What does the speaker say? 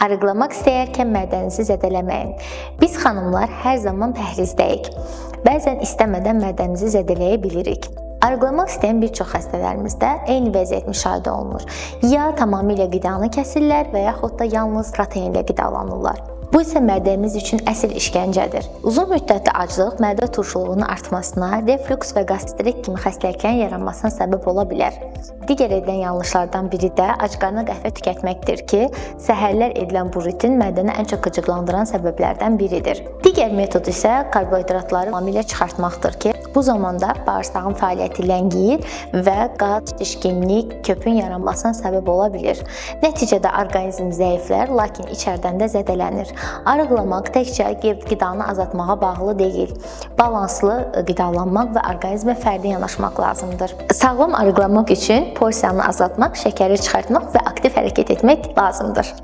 Arıqlamaq istəyərkən mədənizi zədələməyin. Biz xanımlar hər zaman pəhrizdəyik. Bəzən istəmədən mədənizi zədələyə bilirik. Arıqlamaq istəyən bir çox xəstələrimizdə eyni vəziyyət müşahidə olunur. Ya tamamilə qidanı kəsirlər və yaxud da yalnız proteinlə qidalanırlar. Bu isə mədəmiz üçün əsl işgəncədir. Uzun müddətli aclıq mədə turşuluğunun artmasına, reflüks və qastrit kimi xəstəliklərin yaranmasına səbəb ola bilər. Digər edilən yanlışlardan biri də acqarnına qəhvə tükətməkdir ki, səhərlər edilən bu rutin mədəni ən çox qıcıqlandıran səbəblərdən biridir. Digər metod isə karbohidratları tamamilə çıxartmaqdır ki, bu zamanda bağırsağın fəaliyyəti ləngiyir və qat, şişkinlik, köpün yaranmasına səbəb ola bilir. Nəticədə orqanizm zəiflər, lakin içərdən də zədələnir. Arıqlamaq təkcə qidanı azaltmağa bağlı deyil. Balanslı qidalanmaq və orqanizmə fərdi yanaşmaq lazımdır. Sağlam arıqlamaq üçün porsiyanı azaltmaq, şəkəri çıxartmaq və aktiv hərəkət etmək lazımdır.